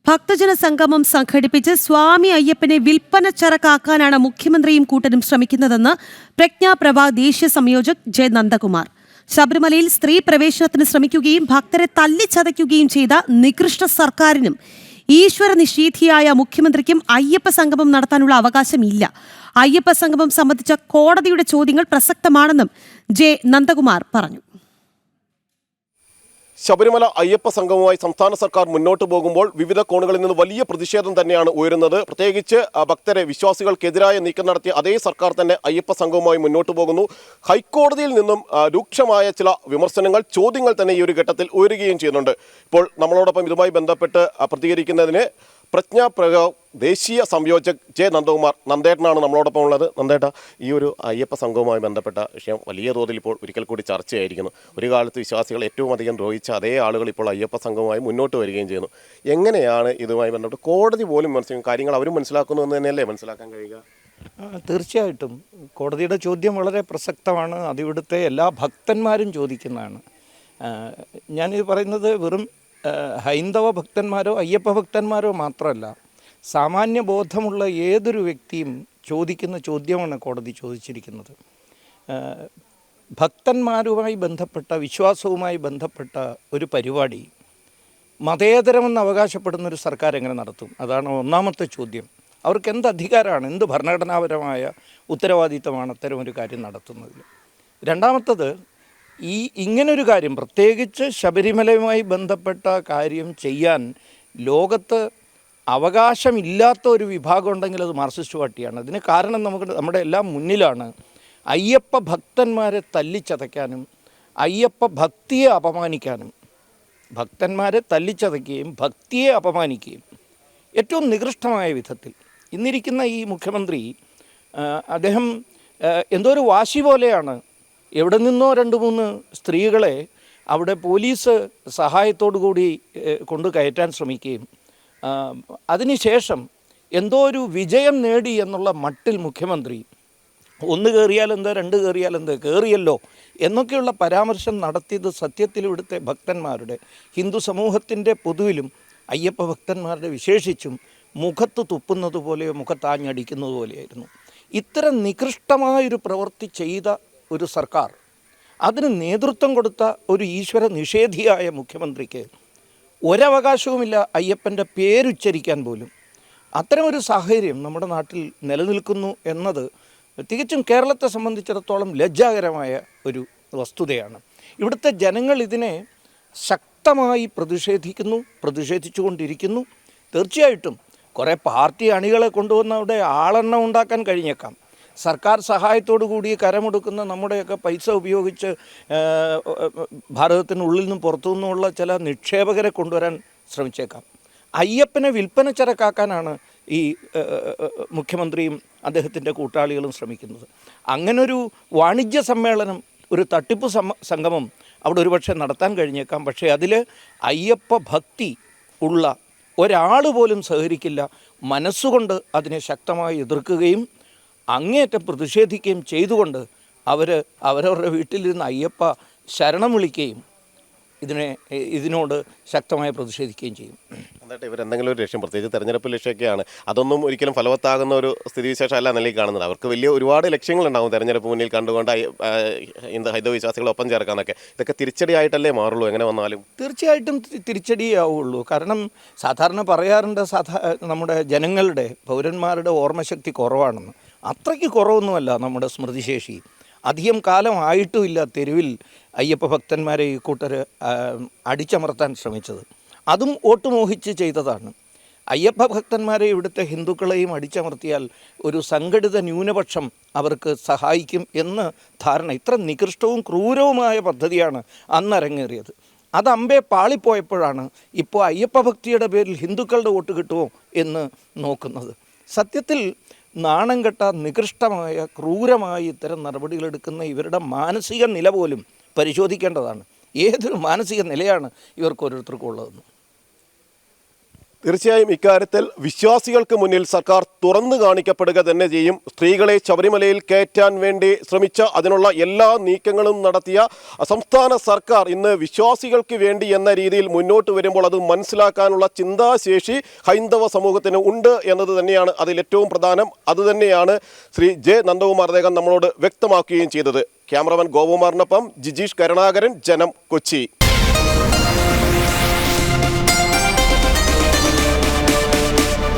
ഭക്തജന സംഗമം സംഘടിപ്പിച്ച് സ്വാമി അയ്യപ്പനെ വിൽപ്പന ചരക്കാക്കാനാണ് മുഖ്യമന്ത്രിയും കൂട്ടരും ശ്രമിക്കുന്നതെന്ന് പ്രജ്ഞാപ്രഭ ദേശീയ സംയോജക് ജെ നന്ദകുമാർ. ശബരിമലയിൽ സ്ത്രീ പ്രവേശനത്തിന് ശ്രമിക്കുകയും ഭക്തരെ തല്ലിച്ചതയ്ക്കുകയും ചെയ്ത നികൃഷ്ട സർക്കാരിനും ഈശ്വരനിഷേധിയായ മുഖ്യമന്ത്രിക്കും അയ്യപ്പ സംഗമം നടത്താനുള്ള അവകാശമില്ല. അയ്യപ്പ സംഗമം സംബന്ധിച്ച കോടതിയുടെ ചോദ്യങ്ങൾ പ്രസക്തമാണെന്നും ജെ നന്ദകുമാർ പറഞ്ഞു. ശബരിമല അയ്യപ്പ സംഗമവുമായി സംസ്ഥാന സർക്കാർ മുന്നോട്ട് പോകുമ്പോൾ വിവിധ കോണുകളിൽ നിന്ന് വലിയ പ്രതിഷേധം തന്നെയാണ് ഉയരുന്നത്. പ്രത്യേകിച്ച് ഭക്തരെ വിശ്വാസികൾക്കെതിരായ നീക്കം നടത്തിയ അതേ സർക്കാർ തന്നെ അയ്യപ്പ സംഗമവുമായി മുന്നോട്ട് പോകുന്നു. ഹൈക്കോടതിയിൽ നിന്നും രൂക്ഷമായ ചില വിമർശനങ്ങൾ, ചോദ്യങ്ങൾ തന്നെ ഈ ഒരു ഘട്ടത്തിൽ ഉയരുകയും ചെയ്യുന്നുണ്ട്. ഇപ്പോൾ നമ്മളോടൊപ്പം ഇതുമായി ബന്ധപ്പെട്ട് പ്രതികരിക്കുന്നതിന് പ്രജ്ഞാപ്രഭ ദേശീയ സംയോജക് ജെ നന്ദകുമാർ നന്ദേട്ടനാണ് നമ്മളോടൊപ്പം ഉള്ളത്. നന്ദേട്ട, ഈ ഒരു അയ്യപ്പ സംഘവുമായി ബന്ധപ്പെട്ട വിഷയം വലിയ തോതിൽ ഇപ്പോൾ ഒരിക്കൽ കൂടി ചർച്ചയായിരിക്കുന്നു. ഒരു കാലത്ത് വിശ്വാസികൾ ഏറ്റവും അധികം ദ്രോഹിച്ച അതേ ആളുകൾ ഇപ്പോൾ അയ്യപ്പ സംഘവുമായി മുന്നോട്ട് വരികയും ചെയ്യുന്നു. എങ്ങനെയാണ് ഇതുമായി ബന്ധപ്പെട്ട് കോടതി പോലും മനസ്സിലാക്കും കാര്യങ്ങൾ അവരും മനസ്സിലാക്കുന്നു എന്ന് തന്നെയല്ലേ മനസ്സിലാക്കാൻ കഴിയുക? തീർച്ചയായിട്ടും കോടതിയുടെ ചോദ്യം വളരെ പ്രസക്തമാണ്. അത് ഇവിടുത്തെ എല്ലാ ഭക്തന്മാരും ചോദിക്കുന്നതാണ്. ഞാനിത് പറയുന്നത് വെറും ഹൈന്ദവ ഭക്തന്മാരോ അയ്യപ്പ ഭക്തന്മാരോ മാത്രമല്ല, സാമാന്യ ബോധമുള്ള ഏതൊരു വ്യക്തിയും ചോദിക്കുന്ന ചോദ്യമാണ് കോടതി ചോദിച്ചിരിക്കുന്നത്. ഭക്തന്മാരുമായി ബന്ധപ്പെട്ട, വിശ്വാസവുമായി ബന്ധപ്പെട്ട ഒരു പരിപാടി മതേതരമെന്ന് അവകാശപ്പെടുന്നൊരു സർക്കാർ എങ്ങനെ നടത്തും? അതാണ് ഒന്നാമത്തെ ചോദ്യം. അവർക്ക് എന്ത് അധികാരമാണ്, എന്ത് ഭരണഘടനാപരമായ ഉത്തരവാദിത്തമാണ് അത്തരം ഒരു കാര്യം നടത്തുന്നതിൽ? രണ്ടാമത്തത്, ഇങ്ങനൊരു കാര്യം, പ്രത്യേകിച്ച് ശബരിമലയുമായി ബന്ധപ്പെട്ട കാര്യം ചെയ്യാൻ ലോകത്ത് അവകാശമില്ലാത്ത ഒരു വിഭാഗം ഉണ്ടെങ്കിൽ അത് മാർക്സിസ്റ്റ് പാർട്ടിയാണ്. അതിന് കാരണം നമ്മുടെ എല്ലാം മുന്നിലാണ്. അയ്യപ്പ ഭക്തന്മാരെ തല്ലിച്ചതയ്ക്കാനും അയ്യപ്പ ഭക്തിയെ അപമാനിക്കാനും, ഭക്തന്മാരെ തല്ലിച്ചതയ്ക്കുകയും ഭക്തിയെ അപമാനിക്കുകയും ഏറ്റവും നികൃഷ്ടമായ വിധത്തിൽ ഇന്നിരിക്കുന്ന ഈ മുഖ്യമന്ത്രി, അദ്ദേഹം എന്തോ ഒരു വാശി പോലെയാണ് എവിടെ നിന്നോ 2-3 സ്ത്രീകളെ അവിടെ പോലീസ് സഹായത്തോടു കൂടി കൊണ്ടു കയറ്റാൻ ശ്രമിക്കുകയും അതിനുശേഷം എന്തോ ഒരു വിജയം നേടി എന്നുള്ള മട്ടിൽ മുഖ്യമന്ത്രി 1 കയറിയാലെന്ത്, 2 കയറിയാലെന്ത്, കയറിയല്ലോ എന്നൊക്കെയുള്ള പരാമർശം നടത്തിയത് സത്യത്തിൽ ഇവിടുത്തെ ഭക്തന്മാരുടെ, ഹിന്ദു സമൂഹത്തിൻ്റെ പൊതുവിലും അയ്യപ്പ ഭക്തന്മാരുടെ വിശേഷിച്ചും മുഖത്ത് തുപ്പുന്നത് പോലെയോ മുഖത്താഞ്ഞടിക്കുന്നത് പോലെയായിരുന്നു. ഇത്തരം നികൃഷ്ടമായൊരു പ്രവൃത്തി ചെയ്ത ഒരു സർക്കാർ, അതിന് നേതൃത്വം കൊടുത്ത ഒരു ഈശ്വര നിഷേധിയായ മുഖ്യമന്ത്രിക്ക് ഒരവകാശവുമില്ല അയ്യപ്പൻ്റെ പേരുച്ചരിക്കാൻ പോലും. അത്തരമൊരു സാഹചര്യം നമ്മുടെ നാട്ടിൽ നിലനിൽക്കുന്നു എന്നത് തികച്ചും കേരളത്തെ സംബന്ധിച്ചിടത്തോളം ലജ്ജാകരമായ ഒരു വസ്തുതയാണ്. ഇവിടുത്തെ ജനങ്ങൾ ഇതിനെ ശക്തമായി പ്രതിഷേധിച്ചുകൊണ്ടിരിക്കുന്നു. തീർച്ചയായിട്ടും കുറേ പാർട്ടി അണികളെ കൊണ്ടുവന്ന് അവിടെ ആളെണ്ണം ഉണ്ടാക്കാൻ കഴിഞ്ഞേക്കാം. സർക്കാർ സഹായത്തോടു കൂടി കരമെടുക്കുന്ന നമ്മുടെയൊക്കെ പൈസ ഉപയോഗിച്ച് ഭാരതത്തിനുള്ളിൽ നിന്നും പുറത്തു നിന്നുമുള്ള ചില നിക്ഷേപകരെ കൊണ്ടുവരാൻ ശ്രമിച്ചേക്കാം. അയ്യപ്പനെ വിൽപ്പന ചരക്കാക്കാനാണ് ഈ മുഖ്യമന്ത്രിയും അദ്ദേഹത്തിൻ്റെ കൂട്ടാളികളും ശ്രമിക്കുന്നത്. അങ്ങനൊരു വാണിജ്യ സമ്മേളനം, ഒരു തട്ടിപ്പ് സംഗമം അവിടെ ഒരുപക്ഷെ നടത്താൻ കഴിഞ്ഞേക്കാം. പക്ഷേ അതിൽ അയ്യപ്പ ഭക്തി ഉള്ള ഒരാൾ പോലും സഹകരിക്കില്ല. മനസ്സുകൊണ്ട് അതിനെ ശക്തമായി എതിർക്കുകയും അങ്ങേയറ്റം പ്രതിഷേധിക്കുകയും ചെയ്തുകൊണ്ട് അവരവരുടെ വീട്ടിലിരുന്ന് അയ്യപ്പ ശരണം വിളിക്കുകയും ഇതിനോട് ശക്തമായി പ്രതിഷേധിക്കുകയും ചെയ്യും. എന്നിട്ട് ഇവരെന്തെങ്കിലും ഒരു ലക്ഷ്യം, പ്രത്യേകിച്ച് തെരഞ്ഞെടുപ്പ് ലക്ഷ്യമൊക്കെയാണ്, അതൊന്നും ഒരിക്കലും ഫലവത്താകുന്ന ഒരു സ്ഥിതിവിശേഷം അല്ല നിലയിൽ കാണുന്നത്. അവർക്ക് ഒരുപാട് ലക്ഷ്യങ്ങളുണ്ടാകും തെരഞ്ഞെടുപ്പ് മുന്നിൽ കണ്ടുകൊണ്ട് ഹൈന്ദവ വിശ്വാസികളെ ഒപ്പം ചേർക്കാനൊക്കെ. ഇതൊക്കെ തിരിച്ചടിയായിട്ടല്ലേ മാറുള്ളൂ എങ്ങനെ വന്നാലും? തീർച്ചയായിട്ടും തിരിച്ചടിയാവുള്ളൂ. കാരണം സാധാരണ പറയാറുണ്ട്, നമ്മുടെ ജനങ്ങളുടെ, പൗരന്മാരുടെ ഓർമ്മശക്തി കുറവാണെന്ന്. അത്രയ്ക്ക് കുറവൊന്നുമല്ല നമ്മുടെ സ്മൃതിശേഷി. അധികം കാലം ആയിട്ടുമില്ല തെരുവിൽ അയ്യപ്പ ഭക്തന്മാരെ ഈ കൂട്ടർ അടിച്ചമർത്താൻ ശ്രമിച്ചത്. അതും വോട്ട് മോഹിച്ച് ചെയ്തതാണ്. അയ്യപ്പ ഭക്തന്മാരെ, ഇവിടുത്തെ ഹിന്ദുക്കളെയും അടിച്ചമർത്തിയാൽ ഒരു സംഘടിത ന്യൂനപക്ഷം അവർക്ക് സഹായിക്കും എന്ന് ധാരണ. ഇത്ര നികൃഷ്ടവും ക്രൂരവുമായ പദ്ധതിയാണ് അന്ന് അരങ്ങേറിയത്. അത് അമ്പേ പാളിപ്പോയപ്പോഴാണ് ഇപ്പോൾ അയ്യപ്പ ഭക്തിയുടെ പേരിൽ ഹിന്ദുക്കളുടെ വോട്ട് കിട്ടുമോ എന്ന് നോക്കുന്നത്. സത്യത്തിൽ നാണം കെട്ട, നികൃഷ്ടമായ, ക്രൂരമായ ഇത്തരം നടപടികളെടുക്കുന്ന ഇവരുടെ മാനസിക നില പോലും പരിശോധിക്കേണ്ടതാണ്. ഏതൊരു മാനസിക നിലയാണ് ഇവർക്ക് ഓരോരുത്തർക്കും ഉള്ളതെന്ന്. തീർച്ചയായും ഇക്കാര്യത്തിൽ വിശ്വാസികൾക്ക് മുന്നിൽ സർക്കാർ തുറന്നു കാണിക്കപ്പെടുക തന്നെ ചെയ്യും. സ്ത്രീകളെ ശബരിമലയിൽ കയറ്റാൻ വേണ്ടി ശ്രമിച്ച അതിനുള്ള എല്ലാ നീക്കങ്ങളും നടത്തിയ സംസ്ഥാന സർക്കാർ ഇന്ന് വിശ്വാസികൾക്ക് വേണ്ടി എന്ന രീതിയിൽ മുന്നോട്ട് വരുമ്പോൾ അത് മനസ്സിലാക്കാനുള്ള ചിന്താശേഷി ഹൈന്ദവ സമൂഹത്തിന് ഉണ്ട് എന്നത് തന്നെയാണ് അതിൽ ഏറ്റവും പ്രധാനം. അതുതന്നെയാണ് ശ്രീ ജെ നന്ദകുമാർ അദ്ദേഹം നമ്മളോട് വ്യക്തമാക്കുകയും ചെയ്തത്. ക്യാമറമാൻ ഗോപകുമാറിനൊപ്പം ജിജീഷ് കരുണാകരൻ, ജനം, കൊച്ചി.